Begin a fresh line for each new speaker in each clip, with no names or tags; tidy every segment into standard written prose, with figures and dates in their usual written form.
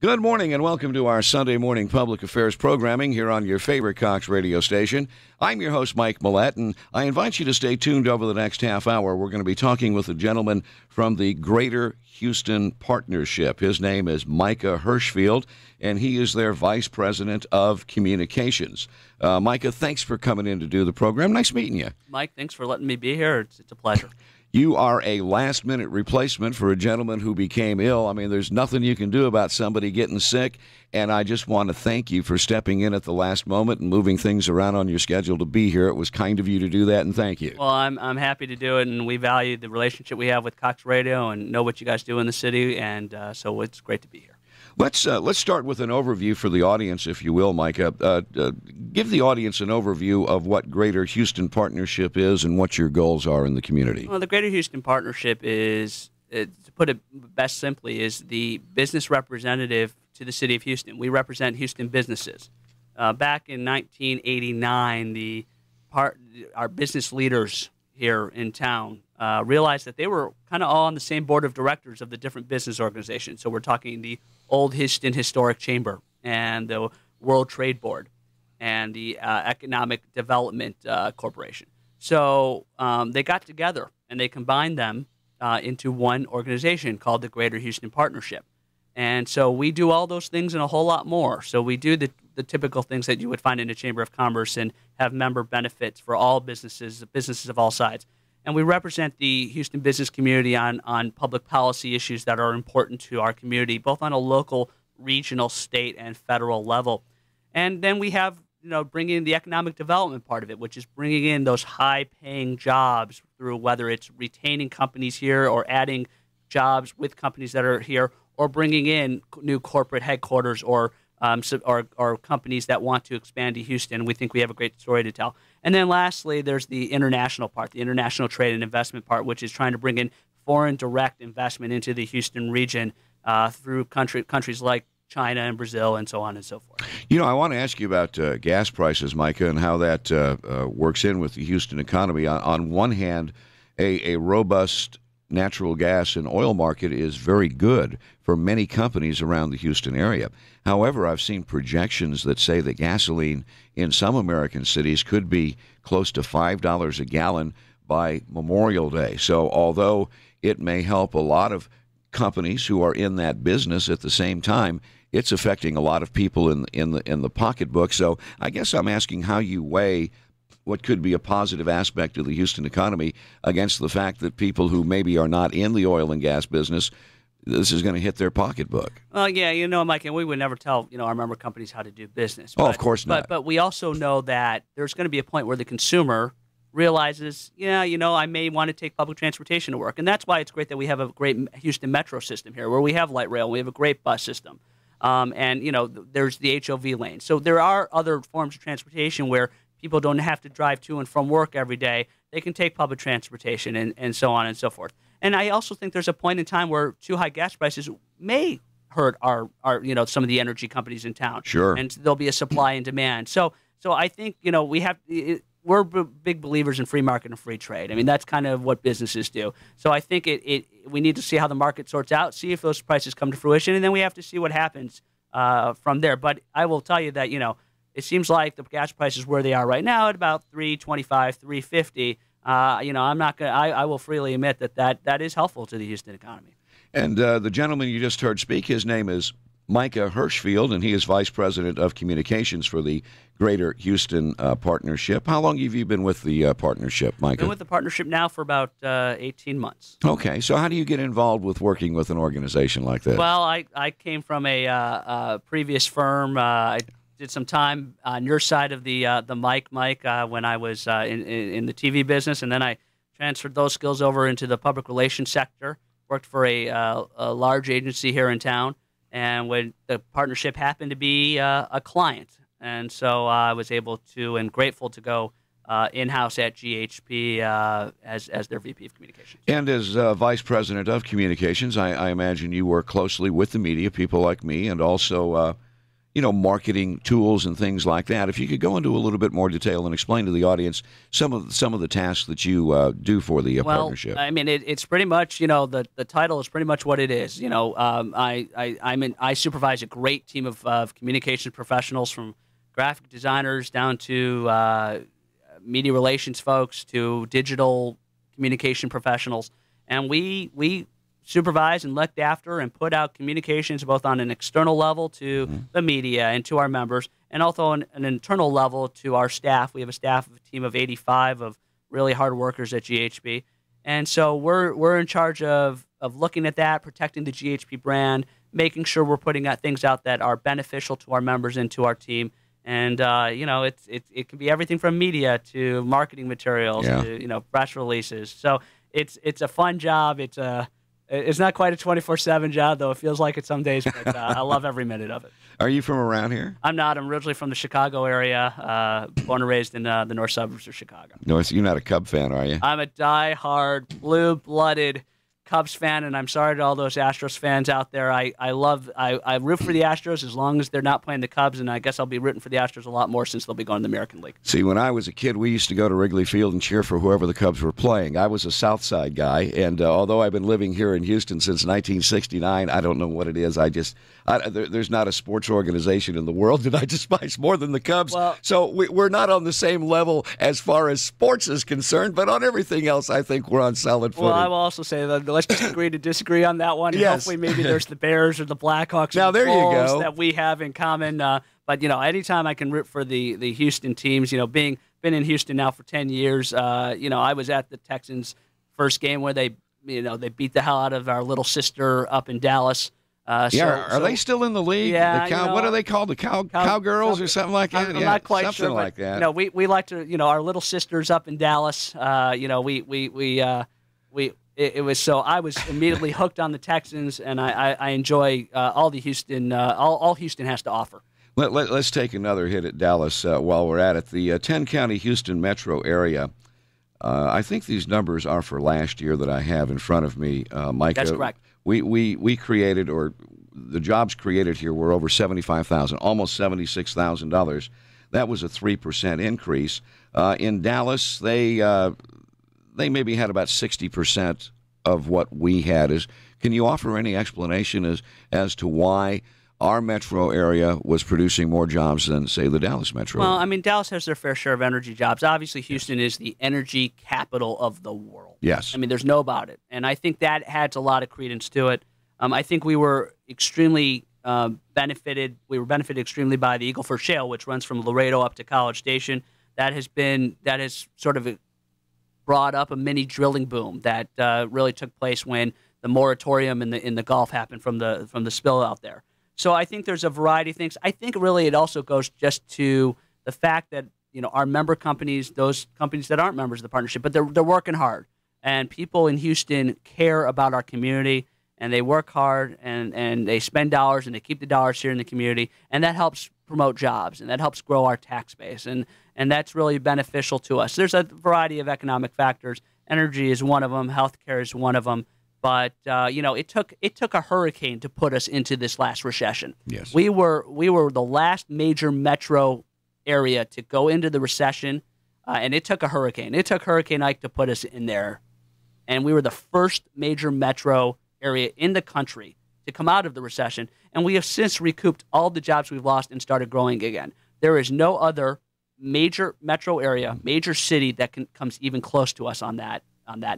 Good morning and welcome to our Sunday morning public affairs programming here on your favorite Cox radio station. I'm your host, Mike Mollett, and I invite you to stay tuned over the next half hour. We're going to be talking with a gentleman from the Greater Houston Partnership. His name is Micah Hirschfield, and he is their Vice President of Communications. Micah, thanks for coming in to do the program. Nice meeting you.
Mike, thanks for letting me be here. It's a pleasure.
You are a last-minute replacement for a gentleman who became ill. I mean, there's nothing you can do about somebody getting sick, and I just want to thank you for stepping in at the last moment and moving things around on your schedule to be here. It was kind of you to do that, and thank you.
Well, I'm happy to do it, and we value the relationship we have with Cox Radio and know what you guys do in the city, and so it's great to be here.
Let's start with an overview for the audience, if you will, Micah. Give the audience an overview of what Greater Houston Partnership is and what your goals are in the community.
Well, the Greater Houston Partnership is, to put it best simply, is the business representative to the city of Houston. We represent Houston businesses. Back in 1989, our business leaders here in town realized that they were kind of all on the same board of directors of the different business organizations. So we're talking the Old Houston Historic Chamber and the World Trade Board and the Economic Development Corporation. So they got together and they combined them into one organization called the Greater Houston Partnership. And so we do all those things and a whole lot more. So we do the typical things that you would find in a Chamber of Commerce and have member benefits for all businesses of all sides. And we represent the Houston business community on public policy issues that are important to our community, both on a local, regional, state, and federal level. And then we have, bringing in the economic development part of it, which is bringing in those high-paying jobs through whether it's retaining companies here or adding jobs with companies that are here, or bringing in new corporate headquarters or companies that want to expand to Houston. We think we have a great story to tell. And then lastly, there's the international part, the international trade and investment part, which is trying to bring in foreign direct investment into the Houston region through countries like China and Brazil and so on and so forth.
I want to ask you about gas prices, Micah, and how that works in with the Houston economy. On one hand, a robust natural gas and oil market is very good for many companies around the Houston area. However, I've seen projections that say that gasoline in some American cities could be close to $5 a gallon by Memorial Day. So although it may help a lot of companies who are in that business, at the same time, it's affecting a lot of people in the pocketbook. So I guess I'm asking how you weigh what could be a positive aspect of the Houston economy against the fact that people who maybe are not in the oil and gas business, this is going to hit their pocketbook.
Well, yeah, Mike, and we would never tell, our member companies how to do business.
Of course not.
But we also know that there's going to be a point where the consumer realizes, I may want to take public transportation to work. And that's why it's great that we have a great Houston metro system here, where we have light rail, we have a great bus system. There's the HOV lane. So there are other forms of transportation where people don't have to drive to and from work every day. They can take public transportation and so on and so forth. And I also think there's a point in time where too high gas prices may hurt our some of the energy companies in town.
Sure.
And there'll be a supply and demand. So I think, we're big believers in free market and free trade. I mean, that's kind of what businesses do. So I think we need to see how the market sorts out, see if those prices come to fruition, and then we have to see what happens from there. But I will tell you that, it seems like the gas prices where they are right now at about $3.25, $3.50. I will freely admit that is helpful to the Houston economy.
And the gentleman you just heard speak, his name is Micah Hirschfield, and he is Vice President of Communications for the Greater Houston Partnership. How long have you been with the partnership, Micah?
I've been with the partnership now for about 18 months.
Okay, so how do you get involved with working with an organization like this?
Well, I came from a previous firm. I did some time on your side of the mic, Mike, when I was in the TV business, and then I transferred those skills over into the public relations sector, worked for a large agency here in town, and when the partnership happened to be a client. And so I was able to and grateful to go in-house at GHP as their VP of Communications.
And as Vice President of Communications, I imagine you work closely with the media, people like me, and also marketing tools and things like that. If you could go into a little bit more detail and explain to the audience some of the tasks that you do for the partnership.
I mean, it's pretty much, the title is pretty much what it is. I supervise a great team of communications professionals, from graphic designers down to media relations folks to digital communication professionals, and we supervise and look after and put out communications both on an external level to the media and to our members, and also on an internal level to our staff. We have a team of 85 of really hard workers at GHP, and so we're in charge of looking at that, protecting the GHP brand, making sure we're putting out things out that are beneficial to our members and to our team. And it can be everything from media to marketing materials to press releases. So it's a fun job. It's not quite a 24/7 job, though. It feels like it some days, but I love every minute of it.
Are you from around here?
I'm not. I'm originally from the Chicago area, born and raised in the north suburbs of Chicago.
No, you're not a Cub fan, are you?
I'm a die-hard, blue-blooded Cubs fan, and I'm sorry to all those Astros fans out there. I root for the Astros as long as they're not playing the Cubs, and I guess I'll be rooting for the Astros a lot more since they'll be going to the American League.
See, when I was a kid, we used to go to Wrigley Field and cheer for whoever the Cubs were playing. I was a South Side guy, and although I've been living here in Houston since 1969, I don't know what it is. There's not a sports organization in the world that I despise more than the Cubs.
Well,
so we're not on the same level as far as sports is concerned, but on everything else, I think we're on solid footing.
Well, I will also say that let's just agree to disagree on that one.
Yes.
Hopefully maybe there's the Bears or the Blackhawks
now,
or the
there you
Bulls
go.
that we have in common. But, anytime I can root for the Houston teams, been in Houston now for 10 years, I was at the Texans' first game where they beat the hell out of our little sister up in Dallas.
Are they still in the league?
Yeah.
What are they called? The Cowgirls or something like that?
I'm not quite
something
sure.
Like that.
We like to, our little sisters up in Dallas. It was so I was immediately hooked on the Texans, and I enjoy all the Houston, all Houston has to offer.
Let's take another hit at Dallas while we're at it. The 10-county Houston metro area, I think these numbers are for last year that I have in front of me, Micah.
That's correct.
We created, or the jobs created here were over 75,000, almost $76,000. That was a 3% increase. In Dallas, they maybe had about 60% of what we had. Can you offer any explanation as to why our metro area was producing more jobs than, say, the Dallas metro?
Well, I mean, Dallas has their fair share of energy jobs. Obviously, Houston is the energy capital of the world.
Yes.
I mean, there's no about it. And I think that adds a lot of credence to it. I think we were extremely benefited. We were benefited extremely by the Eagle Ford Shale, which runs from Laredo up to College Station. That has sort of brought up a mini drilling boom that really took place when the moratorium in the Gulf happened from the spill out there. So I think there's a variety of things. I think really it also goes just to the fact that our member companies, those companies that aren't members of the partnership, but they're working hard, and people in Houston care about our community, and they work hard, and they spend dollars, and they keep the dollars here in the community, and that helps promote jobs, and that helps grow our tax base, and that's really beneficial to us. There's a variety of economic factors. Energy is one of them. Healthcare is one of them. But it took a hurricane to put us into this last recession.
Yes,
we were the last major metro area to go into the recession, and it took a hurricane. It took Hurricane Ike to put us in there, and we were the first major metro area in the country to come out of the recession. And we have since recouped all the jobs we've lost and started growing again. There is no other major metro area, major city that comes even close to us on that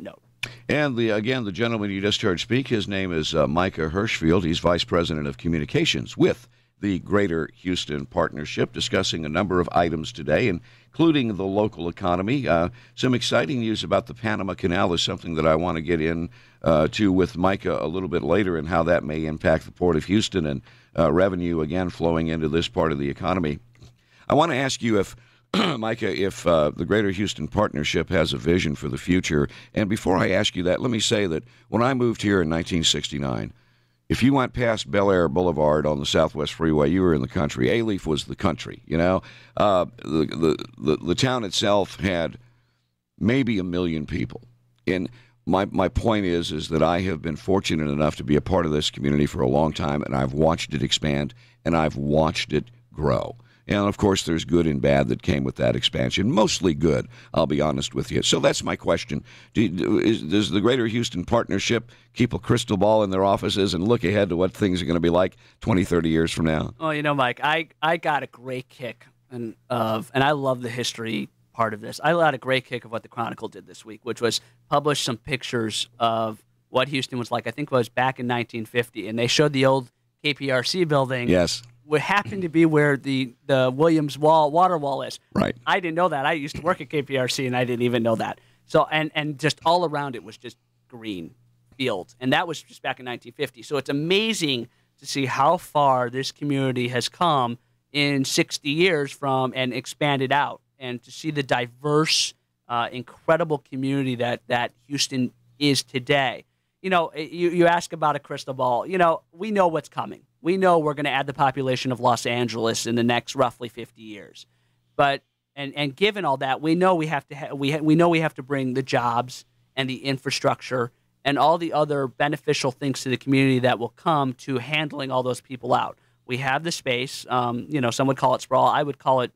note.
And the gentleman you just heard speak, his name is Micah Hirschfield. He's Vice President of Communications with the Greater Houston Partnership, discussing a number of items today, including the local economy. Some exciting news about the Panama Canal is something that I want to get to with Micah a little bit later, and how that may impact the Port of Houston and revenue, again, flowing into this part of the economy. I want to ask you if Micah, if the Greater Houston Partnership has a vision for the future. And before I ask you that, let me say that when I moved here in 1969, if you went past Bel Air Boulevard on the Southwest Freeway, you were in the country. Alief was the country, The town itself had maybe 1 million people. And My point is that I have been fortunate enough to be a part of this community for a long time, and I've watched it expand, and I've watched it grow. And, of course, there's good and bad that came with that expansion. Mostly good, I'll be honest with you. So that's my question. Does the Greater Houston Partnership keep a crystal ball in their offices and look ahead to what things are going to be like 20, 30 years from now?
Well, Mike, I got a great kick and I love the history part of this. I got a great kick of what the Chronicle did this week, which was publish some pictures of what Houston was like. I think it was back in 1950, and they showed the old KPRC building.
Yes.
What happened to be where the Williams water wall is.
Right.
I didn't know that. I used to work at KPRC, and I didn't even know that. So and just all around it was just green fields, and that was just back in 1950. So it's amazing to see how far this community has come in 60 years and expanded out, and to see the diverse, incredible community that Houston is today. You ask about a crystal ball. We know what's coming. We know we're going to add the population of Los Angeles in the next roughly 50 years. But and given all that, we know we have to bring the jobs and the infrastructure and all the other beneficial things to the community that will come to handling all those people out. We have the space. Some would call it sprawl. I would call it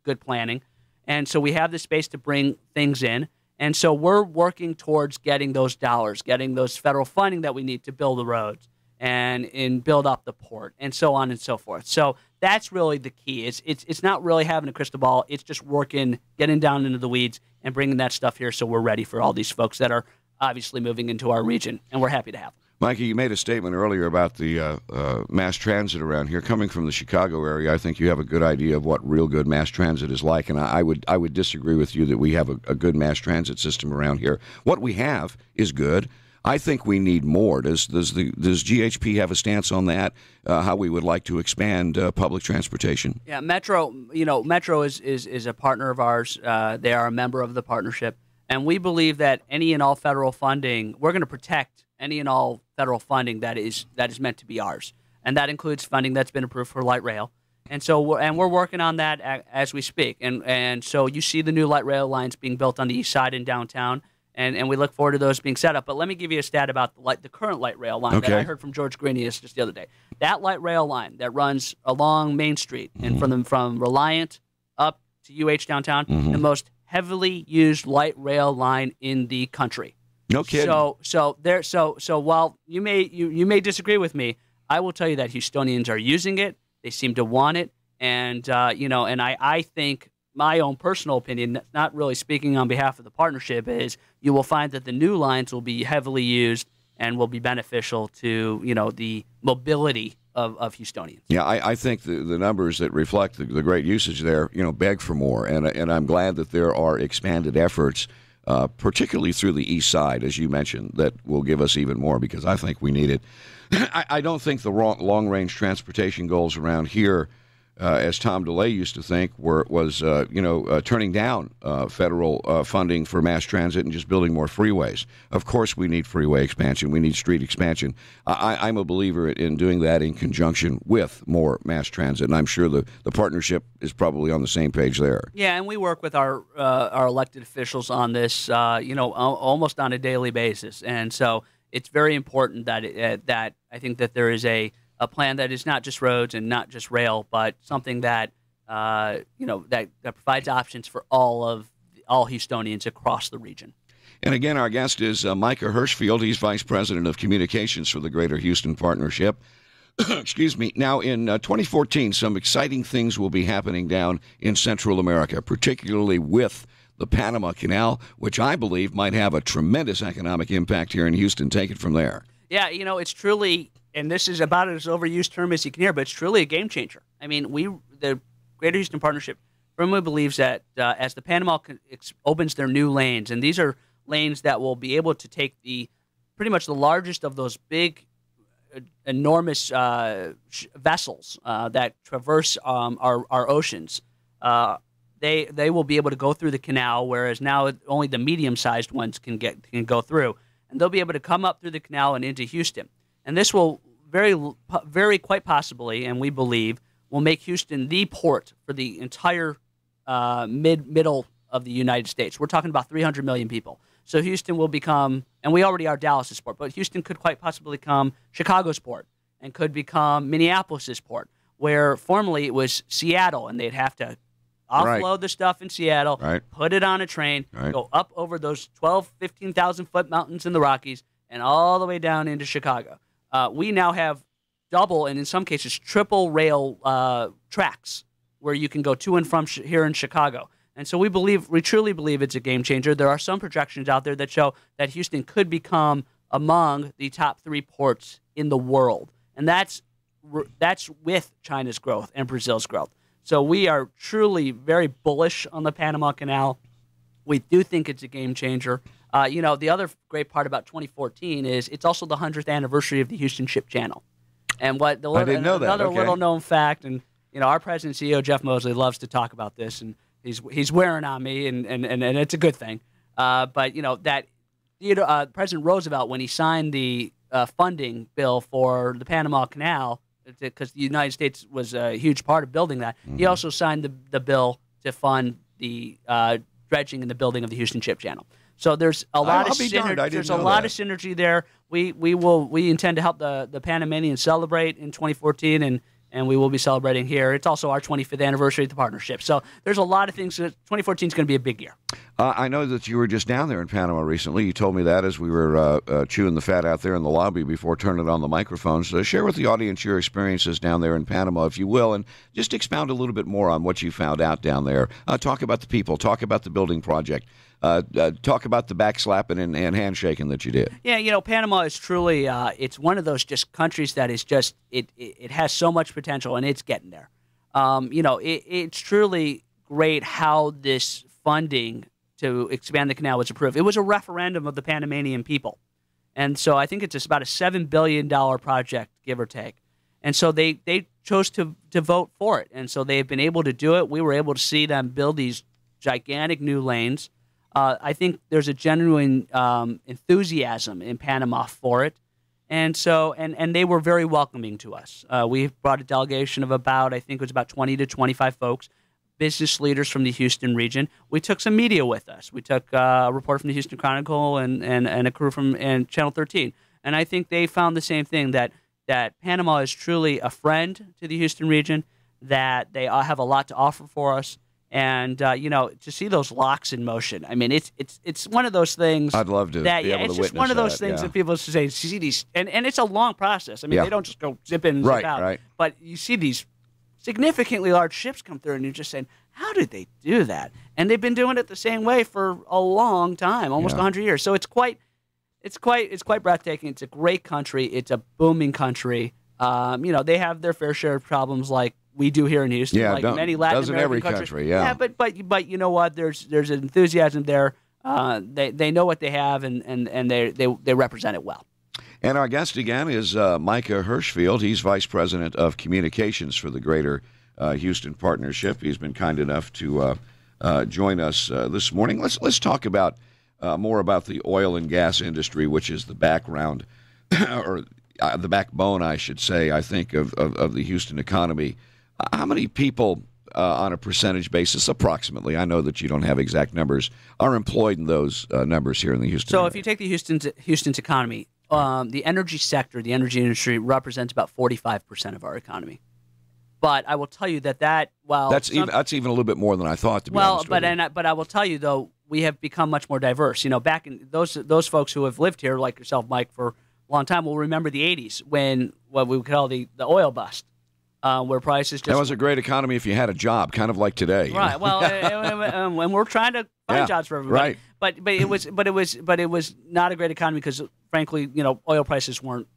good planning. And so we have the space to bring things in. And so we're working towards getting those dollars, getting those federal funding that we need to build the roads and build up the port and so on and so forth. So that's really the key. It's not really having a crystal ball. It's just working, getting down into the weeds and bringing that stuff here so we're ready for all these folks that are obviously moving into our region, and we're happy to have them.
Micah, you made a statement earlier about the mass transit around here. Coming from the Chicago area, I think you have a good idea of what real good mass transit is like, and I would disagree with you that we have a good mass transit system around here. What we have is good. I think we need more. Does GHP have a stance on that? How we would like to expand public transportation?
Yeah, Metro. Metro is a partner of ours. They are a member of the partnership, and we believe that any and all federal funding, we're going to protect any and all federal funding that is meant to be ours, and that includes funding that's been approved for light rail. And so we're working on that as we speak. And so you see the new light rail lines being built on the east side in downtown. And we look forward to those being set up. But let me give you a stat about the current light rail line that I heard from George Grenius just the other day. That light rail line that runs along Main Street and from Reliant up to UH downtown, the most heavily used light rail line in the country.
No kidding.
So while you may disagree with me, I will tell you that Houstonians are using it. They seem to want it, and I think, my own personal opinion, not really speaking on behalf of the partnership, is you will find that the new lines will be heavily used and will be beneficial to the mobility of Houstonians.
Yeah, I think the numbers that reflect the great usage there, beg for more, and I'm glad that there are expanded efforts, particularly through the east side, as you mentioned, that will give us even more, because I think we need it. I don't think the long-range transportation goals around here, as Tom DeLay used to think, was turning down federal funding for mass transit and just building more freeways. Of course we need freeway expansion. We need street expansion. I'm a believer in doing that in conjunction with more mass transit, and I'm sure the partnership is probably on the same page there.
Yeah, and we work with our elected officials on this, almost on a daily basis. And so it's very important that I think that there is a plan that is not just roads and not just rail, but something that that provides options for all Houstonians across the region.
And again, our guest is Micah Hirschfield. He's Vice President of Communications for the Greater Houston Partnership. Excuse me. Now, in 2014, some exciting things will be happening down in Central America, particularly with the Panama Canal, which I believe might have a tremendous economic impact here in Houston. Take it from there.
Yeah, it's truly, and this is about as overused term as you can hear, but it's truly a game changer. I mean, the Greater Houston Partnership firmly believes that as the Panama opens their new lanes, and these are lanes that will be able to take pretty much the largest of those big, enormous vessels that traverse our oceans. They will be able to go through the canal, whereas now only the medium-sized ones can go through. And they'll be able to come up through the canal and into Houston. And this will very quite possibly, and we believe, will make Houston the port for the entire middle of the United States. We're talking about 300 million people. So Houston will become, and we already are Dallas' port, but Houston could quite possibly become Chicago's port and could become Minneapolis' port, where formerly it was Seattle, and they'd have to offload the stuff in Seattle, put it on a train, go up over those 12, 15,000-foot mountains in the Rockies, and all the way down into Chicago. We now have double, and in some cases triple rail tracks where you can go to and from here in Chicago. And so we truly believe it's a game changer. There are some projections out there that show that Houston could become among the top 3 ports in the world. And that's with China's growth and Brazil's growth. So we are truly very bullish on the Panama Canal. We do think it's a game changer. The other great part about 2014 is it's also the 100th anniversary of the Houston Ship Channel. And I didn't know that. Another little known fact, and our president and CEO Jeff Mosley loves to talk about this, and he's wearing on me, and it's a good thing. But President Roosevelt, when he signed the funding bill for the Panama Canal, because the United States was a huge part of building that, he also signed the bill to fund the dredging and the building of the Houston Ship Channel. So there's a lot of synergy. There's a lot of synergy there. We intend to help the Panamanians celebrate in 2014, and we will be celebrating here. It's also our 25th anniversary of the partnership. So there's a lot of things. 2014 is going to be a big year.
I know that you were just down there in Panama recently. You told me that as we were chewing the fat out there in the lobby before turning it on the microphones. Share with the audience your experiences down there in Panama, if you will, and just expound a little bit more on what you found out down there. Talk about the people. Talk about the building project. Talk about the backslapping and handshaking that you did.
Yeah, Panama is truly it's one of those just countries that is just it has so much potential, and it's getting there. It's truly great how this funding to expand the canal was approved. It was a referendum of the Panamanian people, and so I think it's just about a $7 billion project, give or take. And so they chose to vote for it, and so they've been able to do it. We were able to see them build these gigantic new lanes. I think there's a genuine enthusiasm in Panama for it, and so and they were very welcoming to us. We brought a delegation of about 20 to 25 folks, business leaders from the Houston region. We took some media with us. We took a reporter from the Houston Chronicle and a crew from Channel 13, and I think they found the same thing, that Panama is truly a friend to the Houston region, that they have a lot to offer for us. And to see those locks in motion, I mean, it's one of those things.
I'd love to.
That,
be able to
it's
witness
just one of those
that,
things that people say. See these, and it's a long process. I mean, they don't just go zip in and zip out.
Right.
But you see these significantly large ships come through, and you're just saying, how did they do that? And they've been doing it the same way for a long time, almost 100 years. So it's quite breathtaking. It's a great country. It's a booming country. They have their fair share of problems, like we do here in Houston, like many Latin American countries.
Yeah,
but you know what? There's an enthusiasm there. They know what they have, and they represent it well.
And our guest again is Micah Hirschfield. He's Vice President of Communications for the Greater Houston Partnership. He's been kind enough to join us this morning. Let's talk about more about the oil and gas industry, which is the background or the backbone, I should say, I think, of the Houston economy. How many people, on a percentage basis, approximately, I know that you don't have exact numbers, are employed in those numbers here in the Houston area?
If you take the Houston's economy, the energy sector, the energy industry, represents about 45% of our economy. But I will tell you that that's even a little bit more than I thought, to be honest with you. But I will tell you, though, we have become much more diverse. Back in those folks who have lived here, like yourself, Mike, for a long time, will remember the 80s, when what we would call the oil bust. Where prices just...
That was a great economy if you had a job, kind of like today.
Right. Well, and we're trying to find jobs for everybody. Right. But it was not a great economy because, frankly, oil prices weren't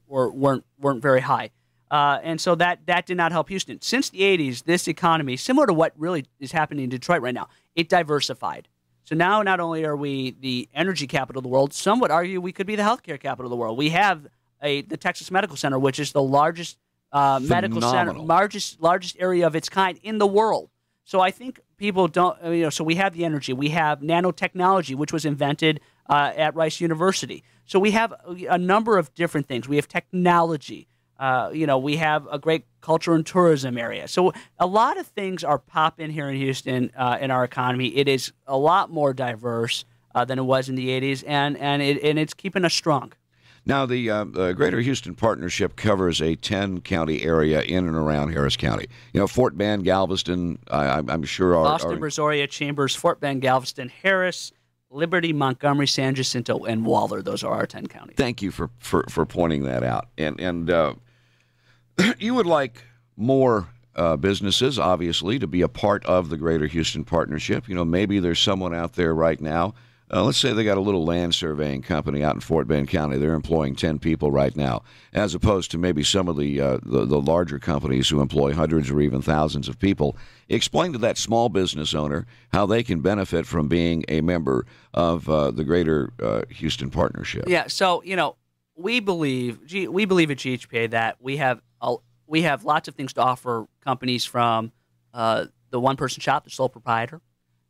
very high, and so that did not help Houston. Since the 80s, this economy, similar to what really is happening in Detroit right now, it diversified. So now not only are we the energy capital of the world, some would argue we could be the healthcare capital of the world. We have the Texas Medical Center, which is the largest medical center, largest area of its kind in the world. So I think people don't, so we have the energy. We have nanotechnology, which was invented at Rice University. So we have a number of different things. We have technology. We have a great culture and tourism area. So a lot of things are popping here in Houston in our economy. It is a lot more diverse. than it was in the 80s, and it's keeping us strong.
Now, the Greater Houston Partnership covers a 10-county area in and around Harris County. Fort Bend, Galveston, I'm sure are...
Austin, Brazoria, Chambers, Fort Bend, Galveston, Harris, Liberty, Montgomery, San Jacinto, and Waller. Those are our 10 counties.
Thank you for pointing that out. And you would like more businesses, obviously, to be a part of the Greater Houston Partnership. Maybe there's someone out there right now. Let's say they got a little land surveying company out in Fort Bend County. They're employing 10 people right now, as opposed to maybe some of the larger companies who employ hundreds or even thousands of people. Explain to that small business owner how they can benefit from being a member of the Greater Houston Partnership.
Yeah, so we believe at GHPA that we have lots of things to offer companies, from the one-person shop, the sole proprietor,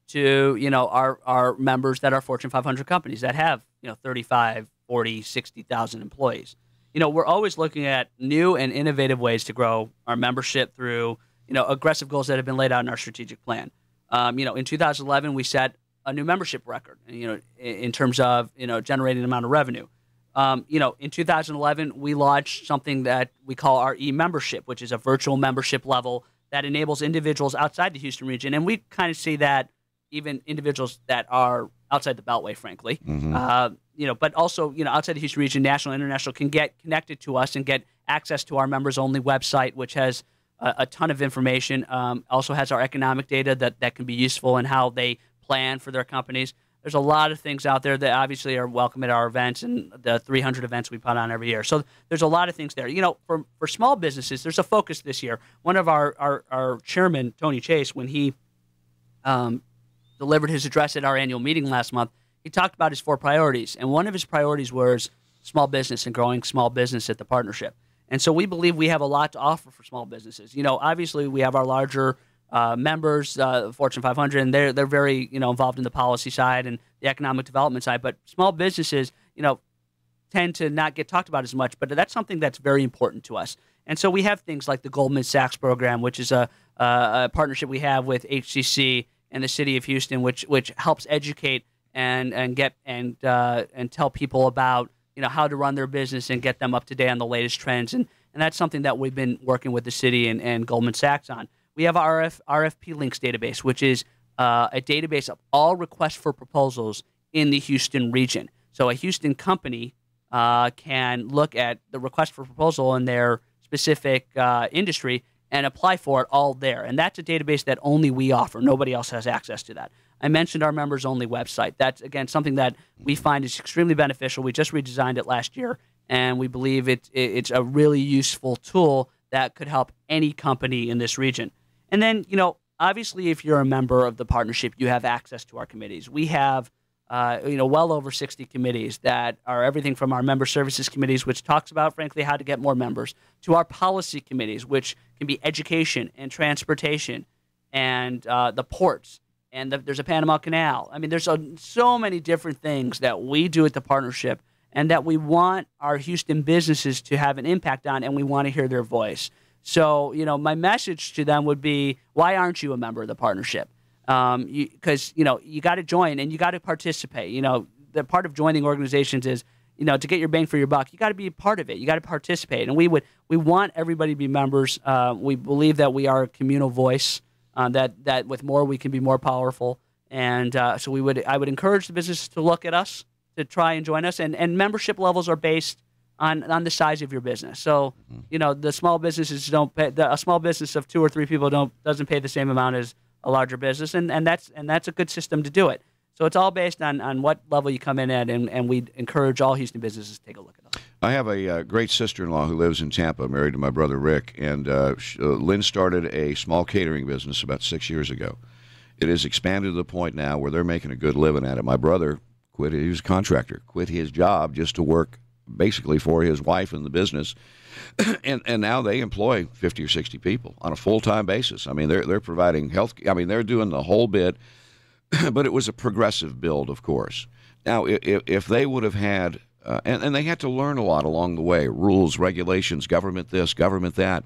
to our members that are Fortune 500 companies that have 35, 40, 60,000 employees. We're always looking at new and innovative ways to grow our membership through aggressive goals that have been laid out in our strategic plan. In 2011 we set a new membership record, in terms of generating amount of revenue. In 2011 we launched something that we call our e-membership, which is a virtual membership level that enables individuals outside the Houston region, and we kind of see that even individuals that are outside the Beltway, frankly, but also, outside the Houston region, national and international, can get connected to us and get access to our members-only website, which has a ton of information. Also has our economic data that can be useful in how they plan for their companies. There's a lot of things out there that obviously are welcome at our events and the 300 events we put on every year. So there's a lot of things there. For small businesses, there's a focus this year. One of our chairman, Tony Chase, when he delivered his address at our annual meeting last month, he talked about his 4 priorities. And one of his priorities was small business and growing small business at the partnership. And so we believe we have a lot to offer for small businesses. Obviously we have our larger members, Fortune 500, and they're very, involved in the policy side and the economic development side. But small businesses, tend to not get talked about as much, but that's something that's very important to us. And so we have things like the Goldman Sachs program, which is a partnership we have with HCC and the city of Houston, which helps educate and tell people about how to run their business and get them up to date on the latest trends, and that's something that we've been working with the city and Goldman Sachs on. We have our RFP Links database, which is a database of all requests for proposals in the Houston region. So a Houston company can look at the request for proposal in their specific industry and apply for it all there. And that's a database that only we offer. Nobody else has access to that. I mentioned our members-only website. That's, again, something that we find is extremely beneficial. We just redesigned it last year, and we believe it's a really useful tool that could help any company in this region. And then, obviously, if you're a member of the partnership, you have access to our committees. We have well over 60 committees that are everything from our member services committees, which talks about, frankly, how to get more members, to our policy committees, which can be education and transportation and the ports. And there's a Panama Canal. I mean, there's so many different things that we do at the partnership and that we want our Houston businesses to have an impact on, and we want to hear their voice. So, my message to them would be, why aren't you a member of the partnership? Because, you got to join and you got to participate. The part of joining organizations is, to get your bang for your buck, you got to be a part of it. You got to participate. And we want everybody to be members. We believe that we are a communal voice, that with more we can be more powerful. And so I would encourage the businesses to look at us, to try and join us. And membership levels are based on the size of your business. So, the small businesses don't pay, a small business of 2 or 3 people doesn't pay the same amount as a larger business, and that's a good system to do it. So it's all based on what level you come in at, and we encourage all Houston businesses to take a look at it.
I have a great sister-in-law who lives in Tampa, married to my brother Rick, and Lynn started a small catering business about 6 years ago. It has expanded to the point now where they're making a good living at it. My brother quit; he was a contractor, quit his job just to work basically for his wife in the business, and now they employ 50 or 60 people on a full-time basis. I mean, they're providing health. I mean, they're doing the whole bit. But it was a progressive build, of course. Now, if they would have had, and they had to learn a lot along the way, rules, regulations, government this, government that,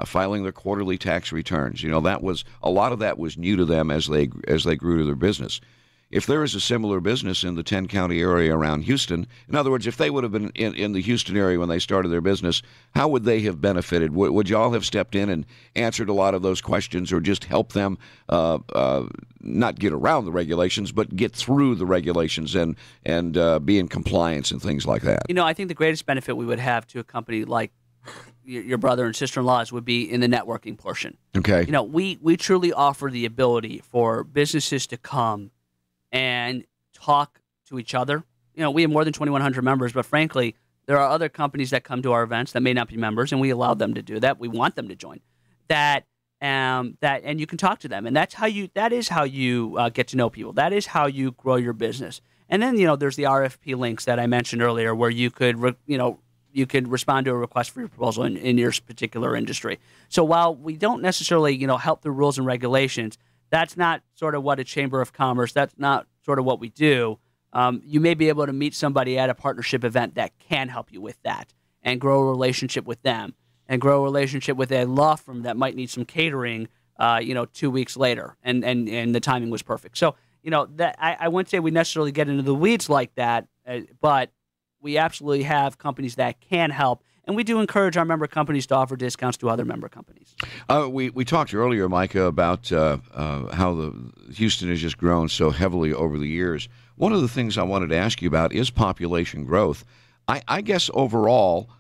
filing their quarterly tax returns. That was a lot of that was new to them as they grew to their business. if there is a similar business in the 10-county area around Houston, in other words, if they would have been in the Houston area when they started their business, how would they have benefited? Would y'all have stepped in and answered a lot of those questions, or just help them not get around the regulations, but get through the regulations and be in compliance and things like that?
I think the greatest benefit we would have to a company like your brother and sister-in-laws would be in the networking portion.
Okay.
We truly offer the ability for businesses to come and talk to each other. We have more than 2,100 members, but frankly, there are other companies that come to our events that may not be members, and we allow them to do that. We want them to join and you can talk to them, and that is how you get to know people. That is how you grow your business. And then there's the RFP links that I mentioned earlier, where you could you could respond to a request for your proposal in your particular industry. So while we don't necessarily help the rules and regulations, that's not sort of what a chamber of commerce. That's not sort of what we do. You may be able to meet somebody at a partnership event that can help you with that, and grow a relationship with them, and grow a relationship with a law firm that might need some catering 2 weeks later, and the timing was perfect. So that I wouldn't say we necessarily get into the weeds like that, but we absolutely have companies that can help, and we do encourage our member companies to offer discounts to other member companies.
We talked earlier, Micah, about how the Houston has just grown so heavily over the years. One of the things I wanted to ask you about is population growth. I guess overall,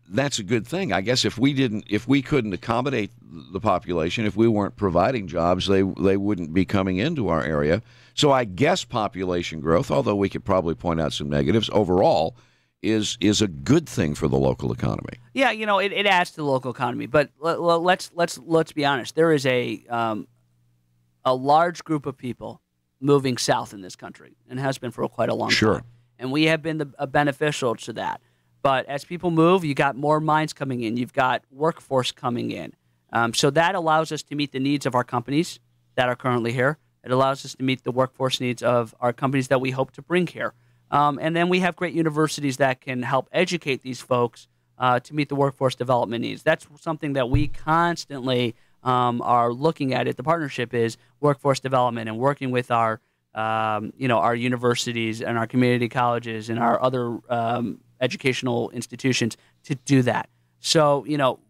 that's a good thing. I guess if we couldn't accommodate the population, if we weren't providing jobs, they wouldn't be coming into our area. So I guess population growth, although we could probably point out some negatives, overall is a good thing for the local economy. Yeah,
it adds to the local economy. But let's be honest. There is a large group of people moving south in this country, and has been for quite a long time. And we have been beneficial to that. But as people move, you got more minds coming in. You've got workforce coming in. So that allows us to meet the needs of our companies that are currently here. It allows us to meet the workforce needs of our companies that we hope to bring here. And then we have great universities that can help educate these folks to meet the workforce development needs. That's something that we constantly are looking at. The partnership is workforce development, and working with our universities and our community colleges and our other educational institutions to do that. So,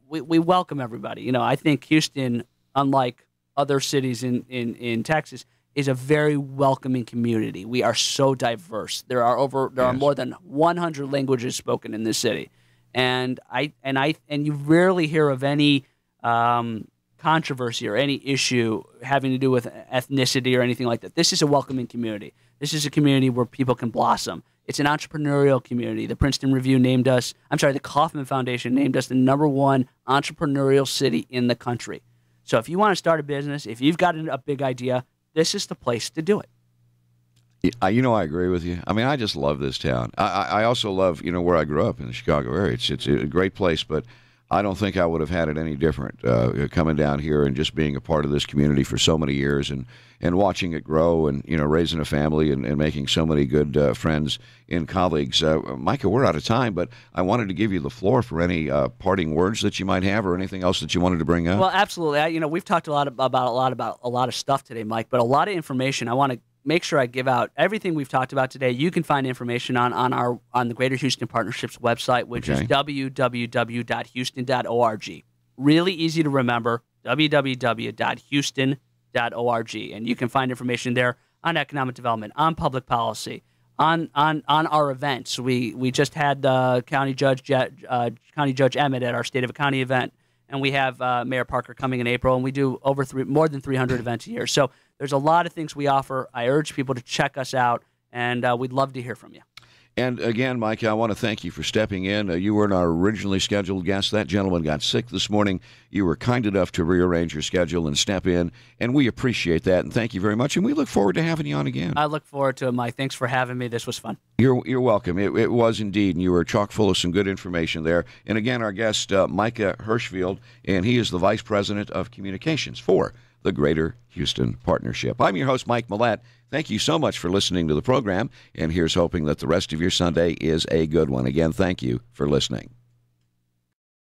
we welcome everybody. I think Houston, unlike other cities in Texas, is a very welcoming community. We are so diverse. There are more than 100 languages spoken in this city, and you rarely hear of any controversy or any issue having to do with ethnicity or anything like that. This is a welcoming community. This is a community where people can blossom. It's an entrepreneurial community. The the Kauffman Foundation named us the #1 entrepreneurial city in the country. So if you want to start a business, if you've got a big idea, this is the place to do it.
I agree with you. I mean, I just love this town. I also love, where I grew up in the Chicago area. It's a great place, but I don't think I would have had it any different coming down here and just being a part of this community for so many years and watching it grow and, raising a family and making so many good friends and colleagues. Micah, we're out of time, but I wanted to give you the floor for any parting words that you might have or anything else that you wanted to bring up.
Well, absolutely. We've talked about a lot of stuff today, Mike, but a lot of information. I want to make sure I give out everything we've talked about today. You can find information on the Greater Houston Partnership's website, which is www.houston.org. Really easy to remember, www.houston.org. And you can find information there on economic development, on public policy, on our events. We just had County Judge Emmett at our State of a County event, and we have Mayor Parker coming in April, and we do more than 300 events a year. So there's a lot of things we offer. I urge people to check us out, and we'd love to hear from you.
And again, Mike, I want to thank you for stepping in. You weren't our originally scheduled guest. That gentleman got sick this morning. You were kind enough to rearrange your schedule and step in, and we appreciate that, and thank you very much, and we look forward to having you on again.
I look forward to it, Mike. Thanks for having me. This was fun.
You're welcome. It was indeed, and you were chock full of some good information there. And again, our guest, Micah Hirschfield, and he is the Vice President of Communications for the Greater Houston Partnership. I'm your host, Mike Mollett. Thank you so much for listening to the program, and here's hoping that the rest of your Sunday is a good one. Again, thank you for listening.